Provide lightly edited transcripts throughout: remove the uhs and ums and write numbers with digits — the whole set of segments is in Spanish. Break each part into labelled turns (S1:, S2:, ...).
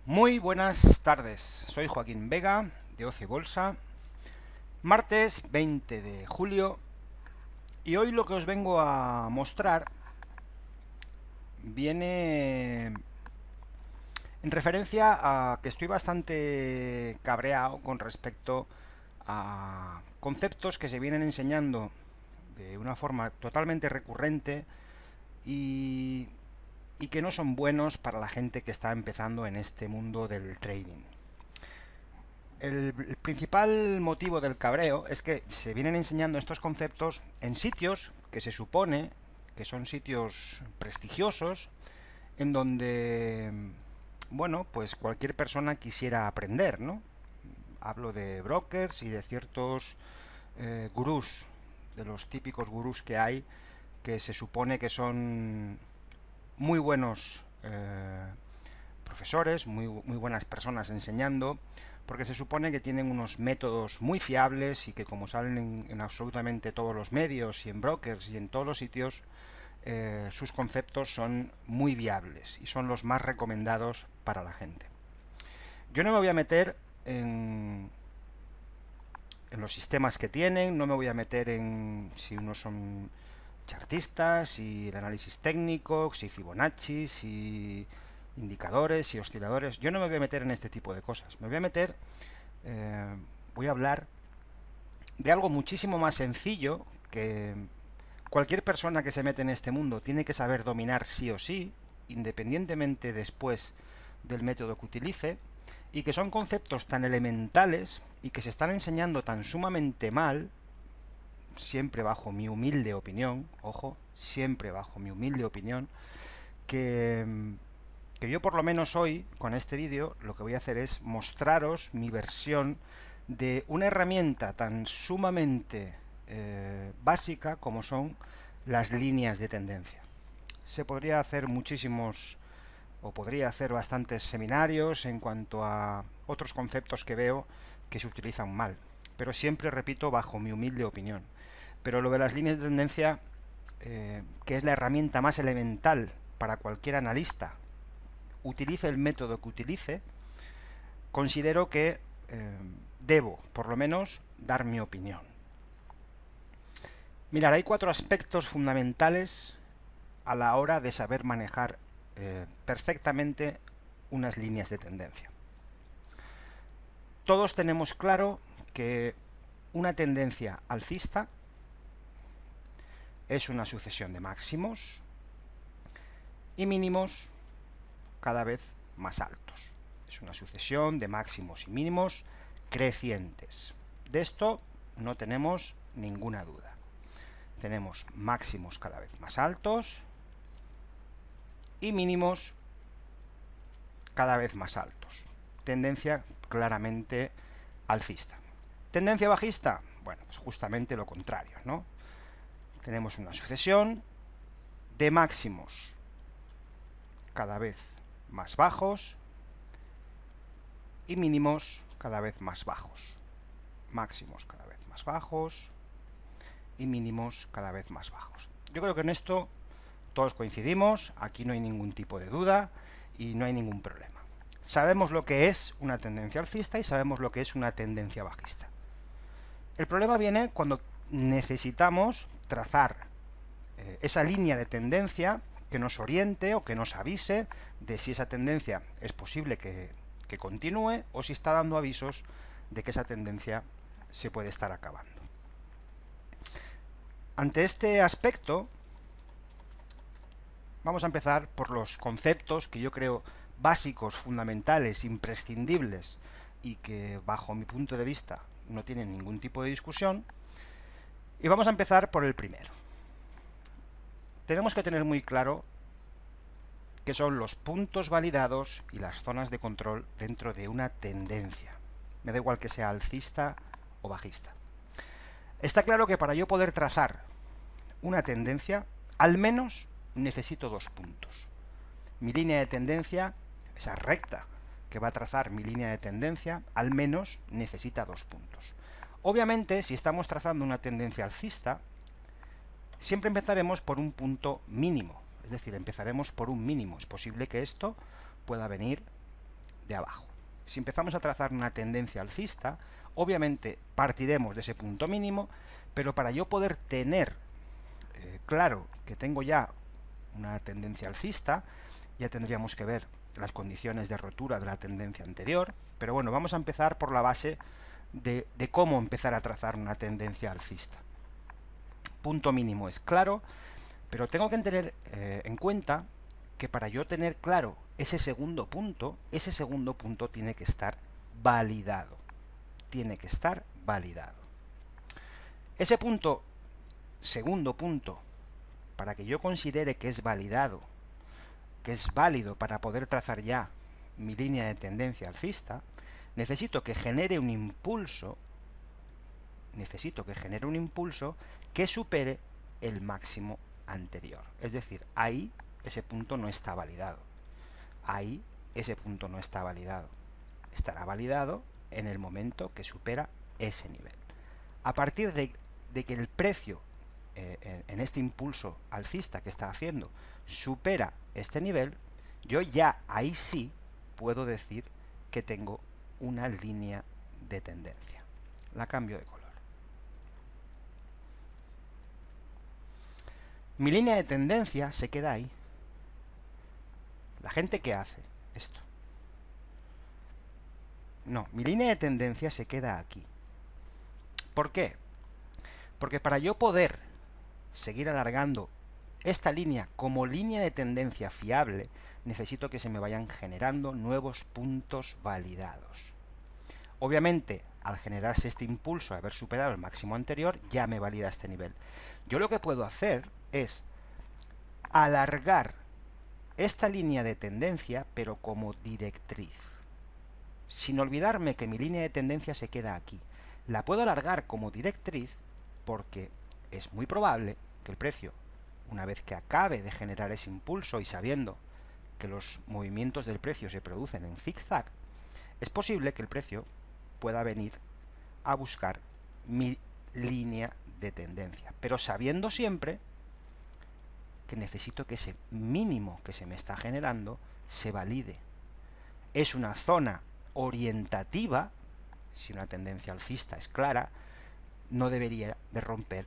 S1: Muy buenas tardes, soy Joaquín Vega de Oce Bolsa, martes 20 de julio y hoy lo que os vengo a mostrar viene en referencia a que estoy bastante cabreado con respecto a conceptos que se vienen enseñando de una forma totalmente recurrente y, y que no son buenos para la gente que está empezando en este mundo del trading. El principal motivo del cabreo es que se vienen enseñando estos conceptos en sitios que se supone que son sitios prestigiosos, en donde, bueno, pues cualquier persona quisiera aprender, ¿no? Hablo de brokers y de ciertos gurús, de los típicos gurús que hay, que se supone que son muy buenos profesores, muy buenas personas enseñando, porque se supone que tienen unos métodos muy fiables y que como salen en absolutamente todos los medios y en brokers y en todos los sitios, sus conceptos son muy viables y son los más recomendados para la gente. Yo no me voy a meter en los sistemas que tienen, no me voy a meter en si unos son chartistas, si el análisis técnico, si Fibonacci, si indicadores y osciladores. Yo no me voy a meter en este tipo de cosas. Me voy a meter, voy a hablar de algo muchísimo más sencillo que cualquier persona que se mete en este mundo tiene que saber dominar sí o sí, independientemente después del método que utilice, y que son conceptos tan elementales y que se están enseñando tan sumamente mal, siempre bajo mi humilde opinión, ojo, siempre bajo mi humilde opinión, que, que yo por lo menos hoy, con este vídeo, lo que voy a hacer es mostraros mi versión de una herramienta tan sumamente básica como son las líneas de tendencia. Se podría hacer muchísimos, o podría hacer bastantes seminarios en cuanto a otros conceptos que veo que se utilizan mal, pero siempre repito bajo mi humilde opinión. Pero lo de las líneas de tendencia, que es la herramienta más elemental para cualquier analista, utilice el método que utilice, considero que debo, por lo menos, dar mi opinión. Mirad, hay 4 aspectos fundamentales a la hora de saber manejar perfectamente unas líneas de tendencia. Todos tenemos claro que una tendencia alcista es una sucesión de máximos y mínimos cada vez más altos. Es una sucesión de máximos y mínimos crecientes. De esto no tenemos ninguna duda. Tenemos máximos cada vez más altos y mínimos cada vez más altos. Tendencia claramente alcista. ¿Tendencia bajista? Bueno, pues justamente lo contrario, ¿no? Tenemos una sucesión de máximos cada vez más bajos y mínimos cada vez más bajos. Máximos cada vez más bajos y mínimos cada vez más bajos. Yo creo que en esto todos coincidimos, aquí no hay ningún tipo de duda y no hay ningún problema. Sabemos lo que es una tendencia alcista y sabemos lo que es una tendencia bajista. El problema viene cuando necesitamos trazar esa línea de tendencia que nos oriente o que nos avise de si esa tendencia es posible que continúe o si está dando avisos de que esa tendencia se puede estar acabando. Ante este aspecto, vamos a empezar por los conceptos que yo creo básicos, fundamentales, imprescindibles y que bajo mi punto de vista no tienen ningún tipo de discusión. Y vamos a empezar por el primero. Tenemos que tener muy claro qué son los puntos validados y las zonas de control dentro de una tendencia. Me da igual que sea alcista o bajista. Está claro que para yo poder trazar una tendencia, al menos necesito 2 puntos. Mi línea de tendencia, esa recta que va a trazar mi línea de tendencia, al menos necesita 2 puntos. Obviamente, si estamos trazando una tendencia alcista, siempre empezaremos por un punto mínimo, es decir, empezaremos por un mínimo. Es posible que esto pueda venir de abajo. Si empezamos a trazar una tendencia alcista, obviamente partiremos de ese punto mínimo, pero para yo poder tener claro que tengo ya una tendencia alcista, ya tendríamos que ver las condiciones de rotura de la tendencia anterior, pero bueno, vamos a empezar por la base de cómo empezar a trazar una tendencia alcista. Punto mínimo es claro, pero tengo que tener en cuenta que para yo tener claro ese segundo punto tiene que estar validado. Tiene que estar validado. Ese punto, segundo punto, para que yo considere que es validado, que es válido para poder trazar ya mi línea de tendencia alcista, necesito que genere un impulso, que supere el máximo anterior. Es decir, ahí ese punto no está validado. Ahí ese punto no está validado. Estará validado en el momento que supera ese nivel. A partir de que el precio en este impulso alcista que está haciendo supera este nivel, yo ya ahí sí puedo decir que tengo una línea de tendencia. La cambio de color. Mi línea de tendencia se queda ahí. La gente que hace esto. No, mi línea de tendencia se queda aquí. ¿Por qué? Porque para yo poder seguir alargando esta línea como línea de tendencia fiable, necesito que se me vayan generando nuevos puntos validados. Obviamente, al generarse este impulso, haber superado el máximo anterior, ya me valida este nivel. Yo lo que puedo hacer es alargar esta línea de tendencia, pero como directriz. Sin olvidarme que mi línea de tendencia se queda aquí. La puedo alargar como directriz porque es muy probable que el precio, una vez que acabe de generar ese impulso y sabiendo que los movimientos del precio se producen en zigzag, es posible que el precio pueda venir a buscar mi línea de tendencia, pero sabiendo siempre que necesito que ese mínimo que se me está generando se valide. Es una zona orientativa, si una tendencia alcista es clara, no debería de romper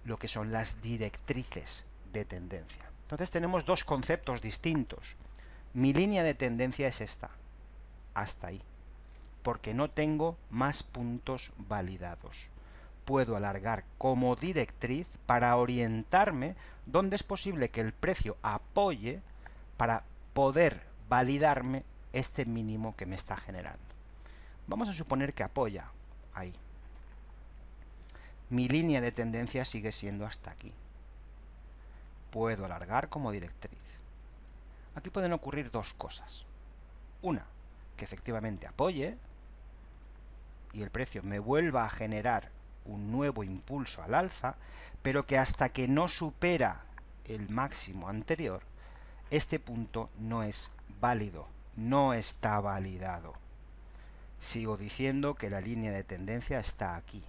S1: lo que son las directrices de tendencia. Entonces tenemos dos conceptos distintos. Mi línea de tendencia es esta, hasta ahí, porque no tengo más puntos validados. Puedo alargar como directriz para orientarme donde es posible que el precio apoye para poder validarme este mínimo que me está generando. Vamos a suponer que apoya ahí. Mi línea de tendencia sigue siendo hasta aquí. Puedo alargar como directriz. Aquí pueden ocurrir dos cosas. Una, que efectivamente apoye y el precio me vuelva a generar un nuevo impulso al alza, pero que hasta que no supera el máximo anterior, este punto no es válido, no está validado. Sigo diciendo que la línea de tendencia está aquí.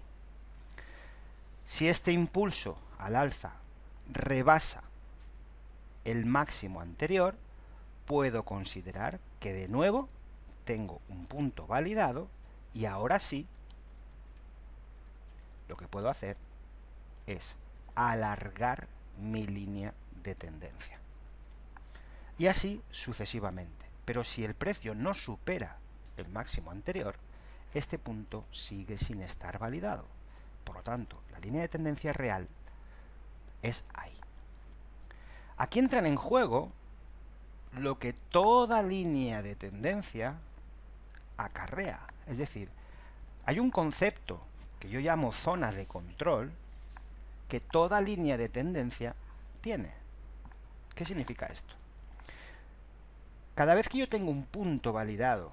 S1: Si este impulso al alza rebasa el máximo anterior, puedo considerar que de nuevo tengo un punto validado y ahora sí lo que puedo hacer es alargar mi línea de tendencia. Y así sucesivamente. Pero si el precio no supera el máximo anterior, este punto sigue sin estar validado. Por lo tanto, la línea de tendencia real es ahí. Aquí entran en juego lo que toda línea de tendencia acarrea. Es decir, hay un concepto que yo llamo zona de control que toda línea de tendencia tiene. ¿Qué significa esto? Cada vez que yo tengo un punto validado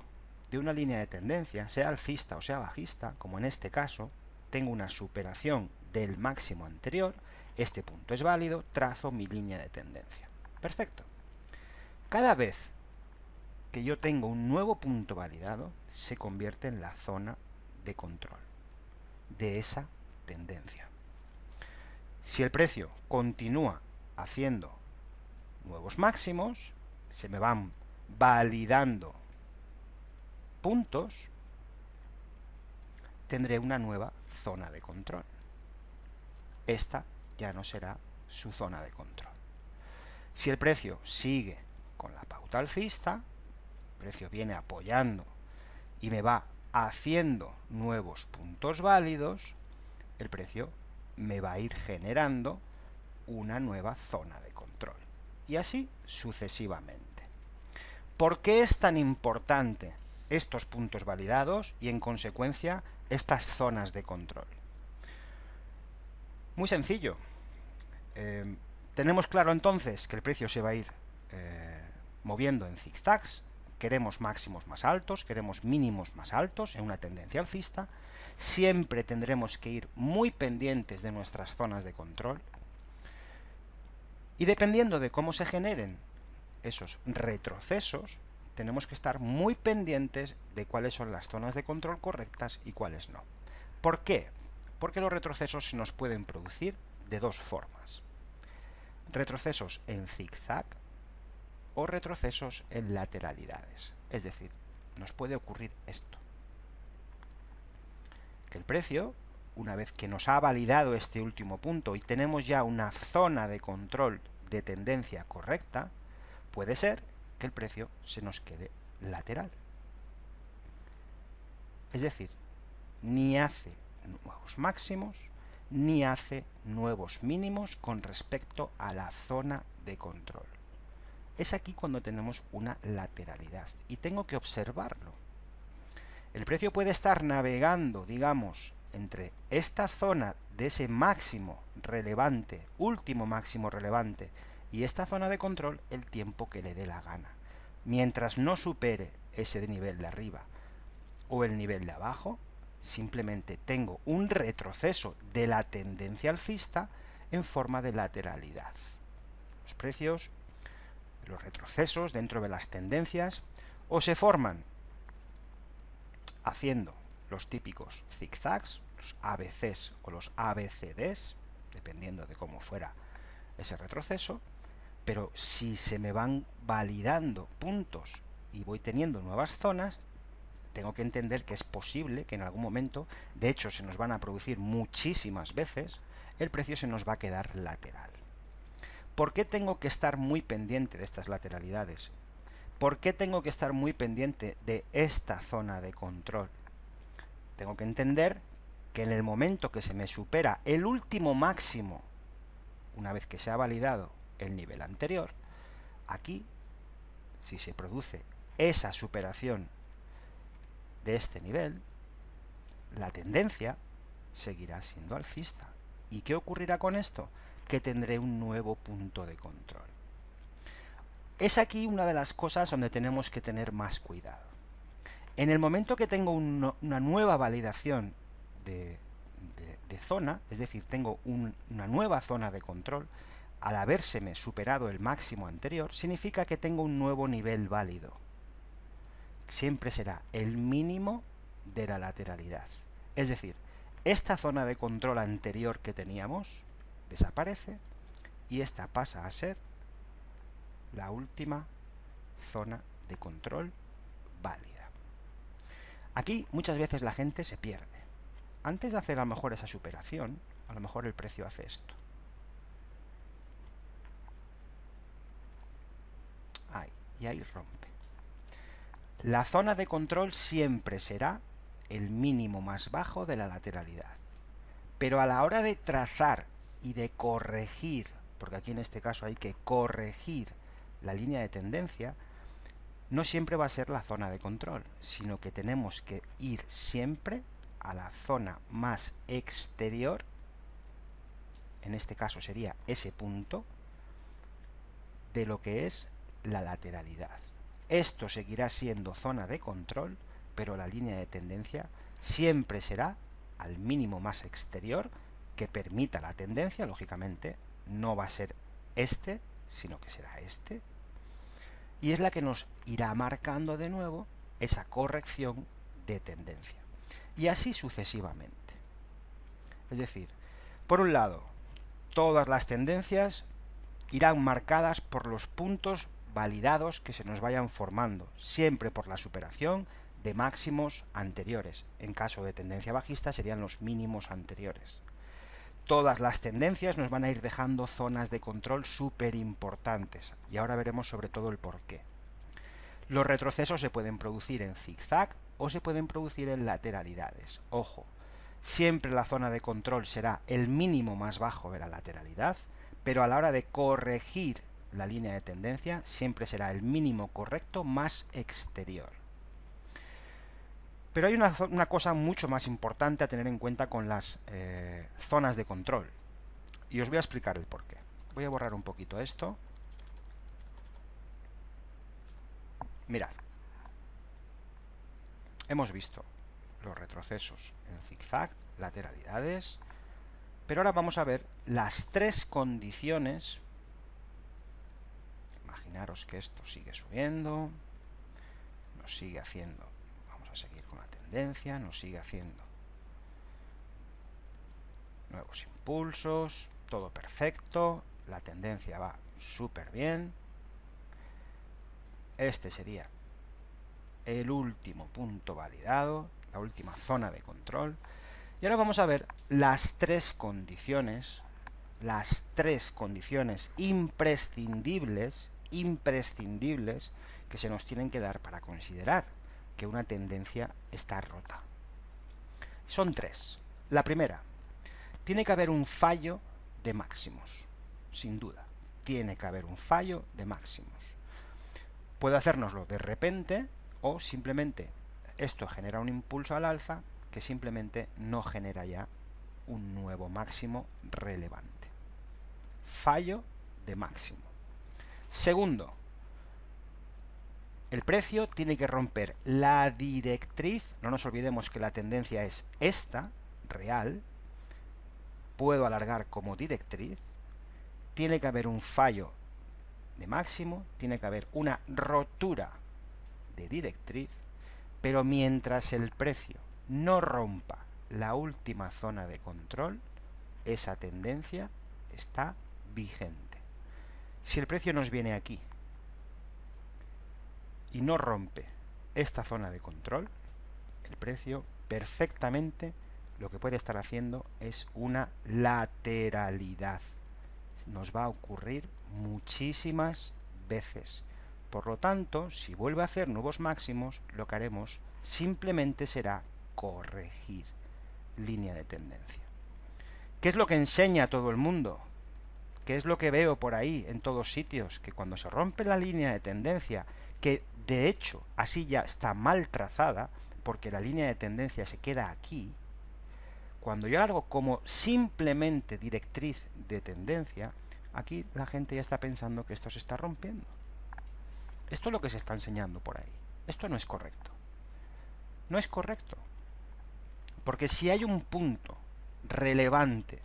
S1: de una línea de tendencia, sea alcista o sea bajista, como en este caso, tengo una superación del máximo anterior, este punto es válido, trazo mi línea de tendencia. Perfecto. Cada vez que yo tengo un nuevo punto validado, se convierte en la zona de control de esa tendencia. Si el precio continúa haciendo nuevos máximos, se me van validando puntos, tendré una nueva zona de control. Esta ya no será su zona de control. Si el precio sigue con la pauta alcista, el precio viene apoyando y me va haciendo nuevos puntos válidos, el precio me va a ir generando una nueva zona de control. Y así sucesivamente. ¿Por qué es tan importante estos puntos validados y, en consecuencia, estas zonas de control? Muy sencillo. Tenemos claro entonces que el precio se va a ir moviendo en zigzags. Queremos máximos más altos, queremos mínimos más altos en una tendencia alcista. Siempre tendremos que ir muy pendientes de nuestras zonas de control. Y dependiendo de cómo se generen esos retrocesos, tenemos que estar muy pendientes de cuáles son las zonas de control correctas y cuáles no. ¿Por qué? Porque los retrocesos se nos pueden producir de dos formas. Retrocesos en zigzag o retrocesos en lateralidades. Es decir, nos puede ocurrir esto. Que el precio, una vez que nos ha validado este último punto y tenemos ya una zona de control de tendencia correcta, puede ser que el precio se nos quede lateral. Es decir, ni hace nuevos máximos, ni hace nuevos mínimos con respecto a la zona de control. Es aquí cuando tenemos una lateralidad y tengo que observarlo. El precio puede estar navegando, digamos, entre esta zona de ese máximo relevante, último máximo relevante, y esta zona de control el tiempo que le dé la gana. Mientras no supere ese nivel de arriba o el nivel de abajo, simplemente tengo un retroceso de la tendencia alcista en forma de lateralidad. Los precios, los retrocesos dentro de las tendencias, o se forman haciendo los típicos zigzags, los ABCs o los ABCDs, dependiendo de cómo fuera ese retroceso, pero si se me van validando puntos y voy teniendo nuevas zonas, tengo que entender que es posible que en algún momento, de hecho se nos van a producir muchísimas veces, el precio se nos va a quedar lateral. ¿Por qué tengo que estar muy pendiente de estas lateralidades? ¿Por qué tengo que estar muy pendiente de esta zona de control? Tengo que entender que en el momento que se me supera el último máximo, una vez que se ha validado el nivel anterior, aquí, si se produce esa superación de este nivel, la tendencia seguirá siendo alcista. ¿Y qué ocurrirá con esto? Que tendré un nuevo punto de control. Es aquí una de las cosas donde tenemos que tener más cuidado. En el momento que tengo una nueva validación de zona, es decir, tengo una nueva zona de control, al habérseme superado el máximo anterior, significa que tengo un nuevo nivel válido. Siempre será el mínimo de la lateralidad. Es decir, esta zona de control anterior que teníamos desaparece y esta pasa a ser la última zona de control válida. Aquí muchas veces la gente se pierde. Antes de hacer a lo mejor esa superación, a lo mejor el precio hace esto. Ahí, y ahí rompe. La zona de control siempre será el mínimo más bajo de la lateralidad. Pero a la hora de trazar y de corregir, porque aquí en este caso hay que corregir la línea de tendencia, no siempre va a ser la zona de control, sino que tenemos que ir siempre a la zona más exterior, en este caso sería ese punto, de lo que es la lateralidad. Esto seguirá siendo zona de control, pero la línea de tendencia siempre será al mínimo más exterior que permita la tendencia. Lógicamente no va a ser este, sino que será este, y es la que nos irá marcando de nuevo esa corrección de tendencia, y así sucesivamente. Es decir, por un lado, todas las tendencias irán marcadas por los puntos validados que se nos vayan formando, siempre por la superación de máximos anteriores. En caso de tendencia bajista serían los mínimos anteriores. Todas las tendencias nos van a ir dejando zonas de control súper importantes, y ahora veremos sobre todo el porqué. Los retrocesos se pueden producir en zigzag o se pueden producir en lateralidades. Ojo, siempre la zona de control será el mínimo más bajo de la lateralidad, pero a la hora de corregir la línea de tendencia siempre será el mínimo correcto más exterior. Pero hay una cosa mucho más importante a tener en cuenta con las zonas de control, y os voy a explicar el porqué. Voy a borrar un poquito esto. Mirad, hemos visto los retrocesos en zigzag, lateralidades, pero ahora vamos a ver las tres condiciones. Imaginaros que esto sigue subiendo, nos sigue haciendo, vamos a seguir con la tendencia, nos sigue haciendo nuevos impulsos, todo perfecto, la tendencia va súper bien. Este sería el último punto validado, la última zona de control. Y ahora vamos a ver las tres condiciones imprescindibles que se nos tienen que dar para considerar que una tendencia está rota. Son tres. La primera, tiene que haber un fallo de máximos, sin duda. Tiene que haber un fallo de máximos. Puede hacérnoslo de repente o simplemente esto genera un impulso al alza que simplemente no genera ya un nuevo máximo relevante. Fallo de máximo. Segundo, el precio tiene que romper la directriz. No nos olvidemos que la tendencia es esta, real. Puedo alargar como directriz. Tiene que haber un fallo de máximo, tiene que haber una rotura de directriz, pero mientras el precio no rompa la última zona de control, esa tendencia está vigente. Si el precio nos viene aquí y no rompe esta zona de control, el precio perfectamente lo que puede estar haciendo es una lateralidad. Nos va a ocurrir muchísimas veces. Por lo tanto, si vuelve a hacer nuevos máximos, lo que haremos simplemente será corregir línea de tendencia. ¿Qué es lo que enseña todo el mundo? ¿Qué es lo que veo por ahí en todos sitios? Que cuando se rompe la línea de tendencia, que de hecho así ya está mal trazada, porque la línea de tendencia se queda aquí, cuando yo hago como simplemente directriz de tendencia, aquí la gente ya está pensando que esto se está rompiendo. Esto es lo que se está enseñando por ahí. Esto no es correcto. No es correcto. Porque si hay un punto relevante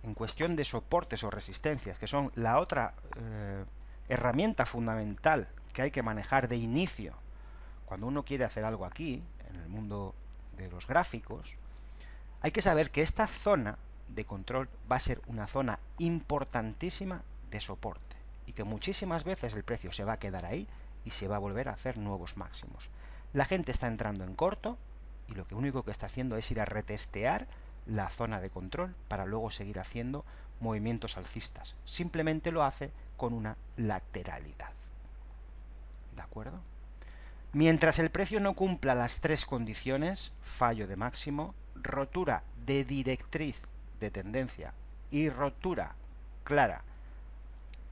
S1: en cuestión de soportes o resistencias, que son la otra herramienta fundamental que hay que manejar de inicio cuando uno quiere hacer algo aquí, en el mundo de los gráficos, hay que saber que esta zona de control va a ser una zona importantísima de soporte y que muchísimas veces el precio se va a quedar ahí y se va a volver a hacer nuevos máximos. La gente está entrando en corto y lo único que está haciendo es ir a retestear la zona de control para luego seguir haciendo movimientos alcistas. Simplemente lo hace con una lateralidad. ¿De acuerdo? Mientras el precio no cumpla las tres condiciones, fallo de máximo, rotura de directriz de tendencia y rotura clara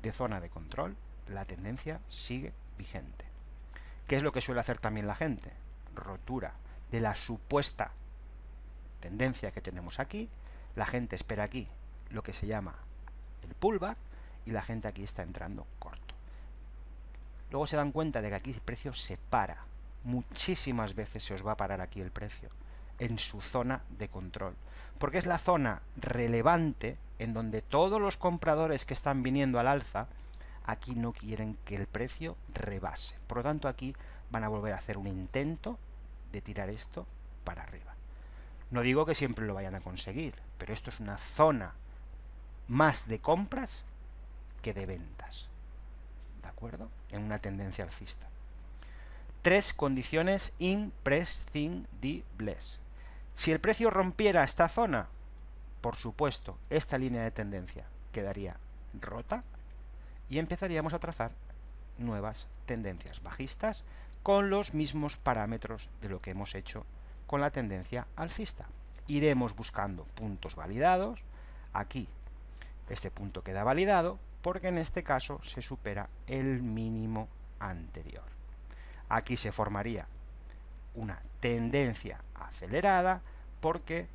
S1: de zona de control, la tendencia sigue vigente. ¿Qué es lo que suele hacer también la gente? Rotura de la supuesta tendencia que tenemos aquí, la gente espera aquí lo que se llama el pullback y la gente aquí está entrando corto. Luego se dan cuenta de que aquí el precio se para. Muchísimas veces se os va a parar aquí el precio, en su zona de control. Porque es la zona relevante en donde todos los compradores que están viniendo al alza, aquí no quieren que el precio rebase. Por lo tanto, aquí van a volver a hacer un intento de tirar esto para arriba. No digo que siempre lo vayan a conseguir, pero esto es una zona más de compras que de ventas. ¿De acuerdo? En una tendencia alcista. tres condiciones imprescindibles. Si el precio rompiera esta zona, por supuesto, esta línea de tendencia quedaría rota y empezaríamos a trazar nuevas tendencias bajistas con los mismos parámetros de lo que hemos hecho con la tendencia alcista. Iremos buscando puntos validados. Aquí este punto queda validado porque en este caso se supera el mínimo anterior. Aquí se formaría una tendencia acelerada porque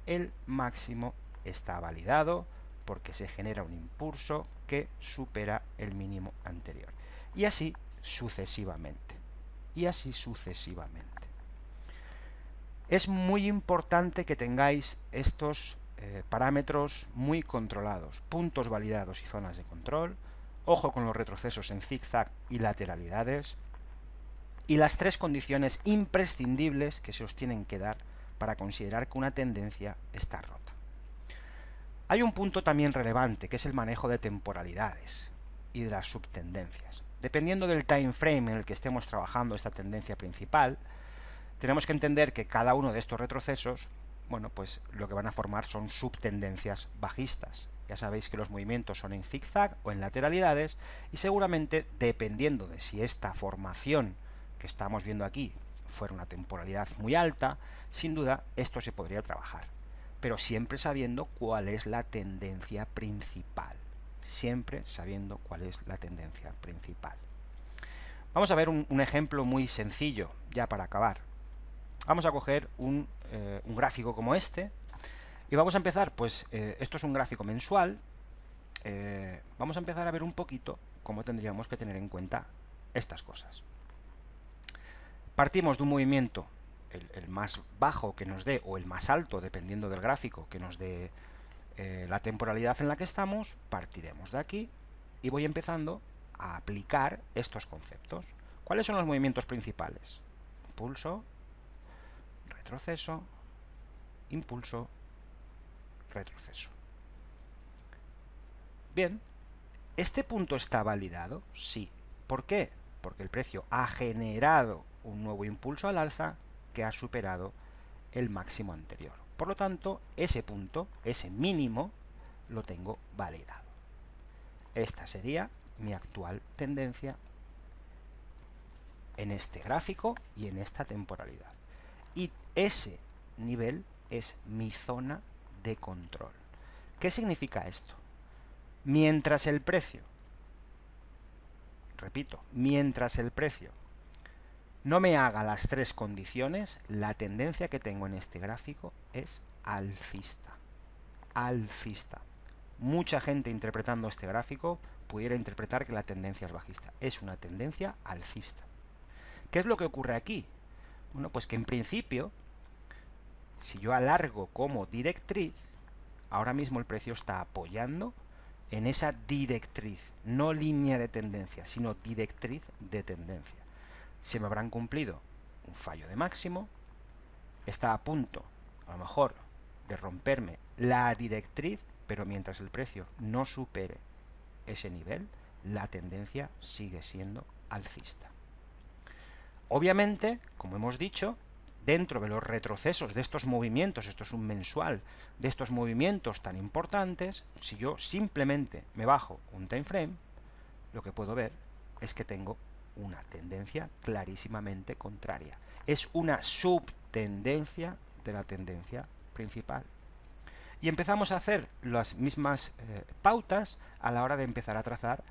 S1: el máximo está validado, porque se genera un impulso que supera el mínimo anterior. Y así sucesivamente. Y así sucesivamente. Es muy importante que tengáis estos parámetros muy controlados, puntos validados y zonas de control, ojo con los retrocesos en zigzag y lateralidades, y las tres condiciones imprescindibles que se os tienen que dar para considerar que una tendencia está rota. Hay un punto también relevante, que es el manejo de temporalidades y de las subtendencias. Dependiendo del time frame en el que estemos trabajando esta tendencia principal, tenemos que entender que cada uno de estos retrocesos, bueno, pues lo que van a formar son subtendencias bajistas. Ya sabéis que los movimientos son en zigzag o en lateralidades y seguramente, dependiendo de si esta formación que estamos viendo aquí fuera una temporalidad muy alta, sin duda esto se podría trabajar, pero siempre sabiendo cuál es la tendencia principal. Siempre sabiendo cuál es la tendencia principal. Vamos a ver un ejemplo muy sencillo, ya para acabar. Vamos a coger un gráfico como este, y vamos a empezar, pues esto es un gráfico mensual, vamos a empezar a ver un poquito cómo tendríamos que tener en cuenta estas cosas. Partimos de un movimiento, el más bajo que nos dé, o el más alto, dependiendo del gráfico, que nos dé la temporalidad en la que estamos, partiremos de aquí y voy empezando a aplicar estos conceptos. ¿Cuáles son los movimientos principales? Impulso, retroceso, impulso, retroceso. Bien, ¿este punto está validado? Sí. ¿Por qué? Porque el precio ha generado un nuevo impulso al alza que ha superado el máximo anterior. Por lo tanto, ese punto, ese mínimo, lo tengo validado. Esta sería mi actual tendencia en este gráfico y en esta temporalidad. Y ese nivel es mi zona de control. ¿Qué significa esto? Mientras el precio, repito, mientras el precio no me haga las tres condiciones, la tendencia que tengo en este gráfico es alcista. Alcista. Mucha gente interpretando este gráfico pudiera interpretar que la tendencia es bajista. Es una tendencia alcista. ¿Qué es lo que ocurre aquí? Bueno, pues que en principio, si yo alargo como directriz, ahora mismo el precio está apoyando en esa directriz, no línea de tendencia, sino directriz de tendencia. Se me habrán cumplido un fallo de máximo, está a punto, a lo mejor, de romperme la directriz, pero mientras el precio no supere ese nivel, la tendencia sigue siendo alcista. Obviamente, como hemos dicho, dentro de los retrocesos de estos movimientos, esto es un mensual, de estos movimientos tan importantes, si yo simplemente me bajo un time frame, lo que puedo ver es que tengo una tendencia clarísimamente contraria. Es una subtendencia de la tendencia principal. Y empezamos a hacer las mismas pautas a la hora de empezar a trazar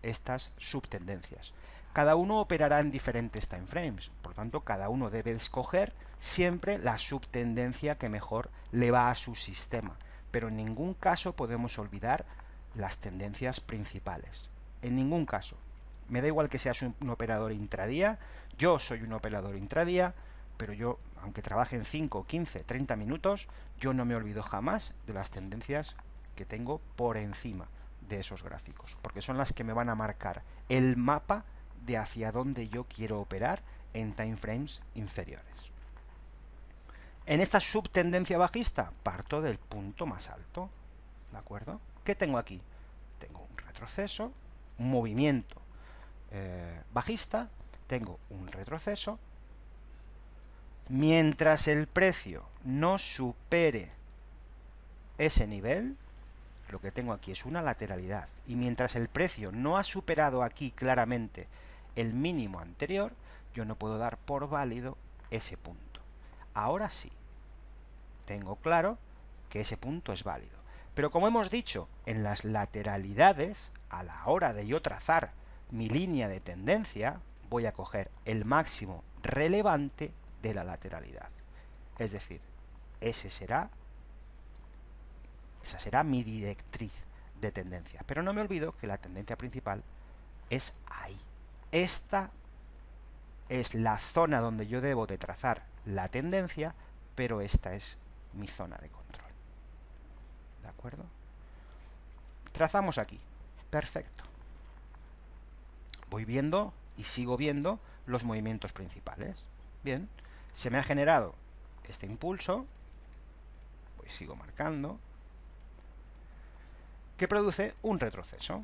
S1: estas subtendencias. Cada uno operará en diferentes time frames, por lo tanto cada uno debe escoger siempre la subtendencia que mejor le va a su sistema, pero en ningún caso podemos olvidar las tendencias principales. En ningún caso. Me da igual que seas un operador intradía, yo soy un operador intradía, pero yo, aunque trabaje en 5, 15, 30 minutos, yo no me olvido jamás de las tendencias que tengo por encima de esos gráficos, porque son las que me van a marcar el mapa de hacia dónde yo quiero operar en time frames inferiores. En esta subtendencia bajista parto del punto más alto, ¿de acuerdo? ¿Qué tengo aquí? Tengo un retroceso, un movimiento bajista, tengo un retroceso. Mientras el precio no supere ese nivel, lo que tengo aquí es una lateralidad. Y mientras el precio no ha superado aquí claramente el mínimo anterior, yo no puedo dar por válido ese punto. Ahora sí, tengo claro que ese punto es válido. Pero como hemos dicho, en las lateralidades, a la hora de yo trazar mi línea de tendencia, voy a coger el máximo relevante de la lateralidad. Es decir, esa será mi directriz de tendencia. Pero no me olvido que la tendencia principal es ahí. Esta es la zona donde yo debo de trazar la tendencia, pero esta es mi zona de control. ¿De acuerdo? Trazamos aquí. Perfecto. Voy viendo y sigo viendo los movimientos principales. Bien, se me ha generado este impulso, pues sigo marcando, que produce un retroceso.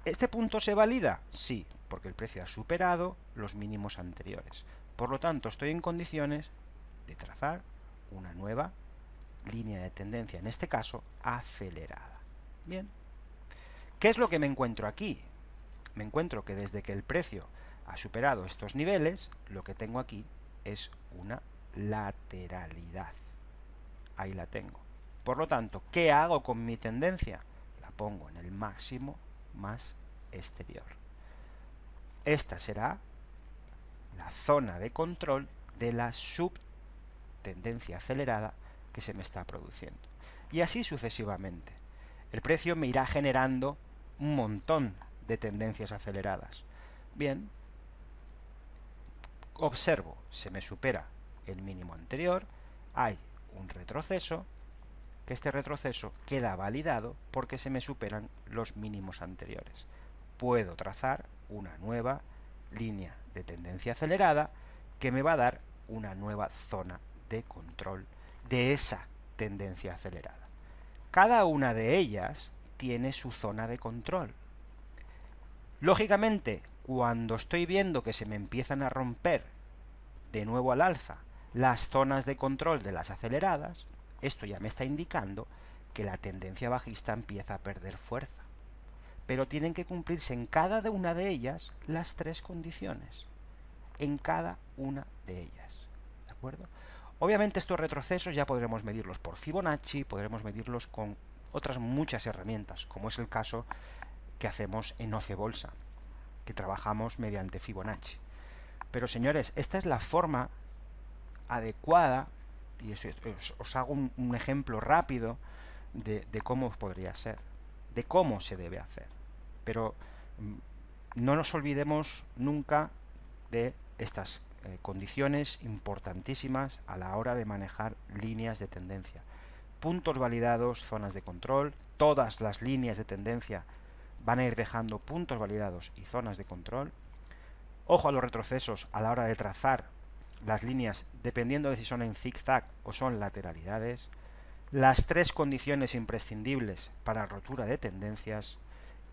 S1: ¿Este punto se valida? Sí, porque el precio ha superado los mínimos anteriores. Por lo tanto, estoy en condiciones de trazar una nueva línea de tendencia, en este caso, acelerada. Bien. ¿Qué es lo que me encuentro aquí? Me encuentro que desde que el precio ha superado estos niveles, lo que tengo aquí es una lateralidad. Ahí la tengo. Por lo tanto, ¿qué hago con mi tendencia? La pongo en el máximo más exterior. Esta será la zona de control de la subtendencia acelerada que se me está produciendo. Y así sucesivamente. El precio me irá generando un montón de tendencias aceleradas. Bien, observo, se me supera el mínimo anterior, hay un retroceso, que este retroceso queda validado porque se me superan los mínimos anteriores. Puedo trazar una nueva línea de tendencia acelerada que me va a dar una nueva zona de control de esa tendencia acelerada. Cada una de ellas tiene su zona de control. Lógicamente, cuando estoy viendo que se me empiezan a romper de nuevo al alza las zonas de control de las aceleradas, esto ya me está indicando que la tendencia bajista empieza a perder fuerza. Pero tienen que cumplirse en cada una de ellas las tres condiciones. En cada una de ellas. ¿De acuerdo? Obviamente estos retrocesos ya podremos medirlos por Fibonacci, podremos medirlos con otras muchas herramientas, como es el caso que hacemos en OCE Bolsa, que trabajamos mediante Fibonacci. Pero señores, esta es la forma adecuada, y os hago un ejemplo rápido de cómo podría ser, de cómo se debe hacer. Pero no nos olvidemos nunca de estas condiciones importantísimas a la hora de manejar líneas de tendencia. Puntos validados, zonas de control, todas las líneas de tendencia van a ir dejando puntos validados y zonas de control. Ojo a los retrocesos a la hora de trazar las líneas, dependiendo de si son en zigzag o son lateralidades. Las tres condiciones imprescindibles para rotura de tendencias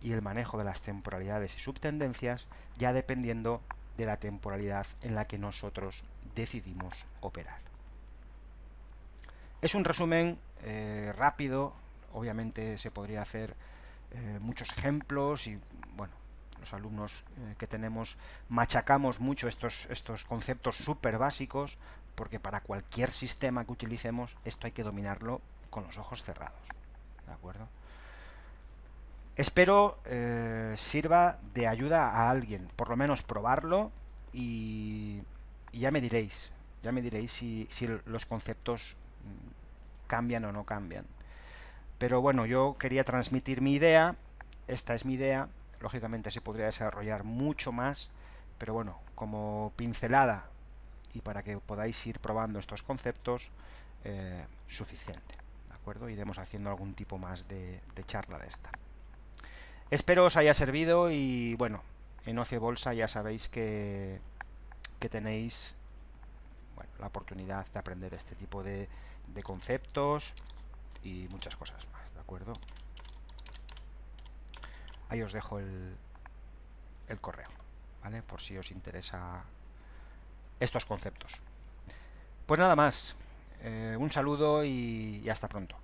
S1: y el manejo de las temporalidades y subtendencias, ya dependiendo de la temporalidad en la que nosotros decidimos operar. Es un resumen rápido, obviamente se podría hacer muchos ejemplos y bueno, los alumnos que tenemos machacamos mucho estos conceptos súper básicos, porque para cualquier sistema que utilicemos esto hay que dominarlo con los ojos cerrados. ¿De acuerdo? Espero sirva de ayuda a alguien, por lo menos probarlo y ya me diréis si los conceptos cambian o no cambian. Pero bueno, yo quería transmitir mi idea, esta es mi idea, lógicamente se podría desarrollar mucho más, pero bueno, como pincelada y para que podáis ir probando estos conceptos, suficiente, ¿de acuerdo? Iremos haciendo algún tipo más de charla de esta. Espero os haya servido y bueno, en OCE Bolsa ya sabéis que tenéis la oportunidad de aprender este tipo de conceptos y muchas cosas más, ¿de acuerdo? Ahí os dejo el correo. ¿vale? Por si os interesa estos conceptos. Pues nada más, un saludo y hasta pronto.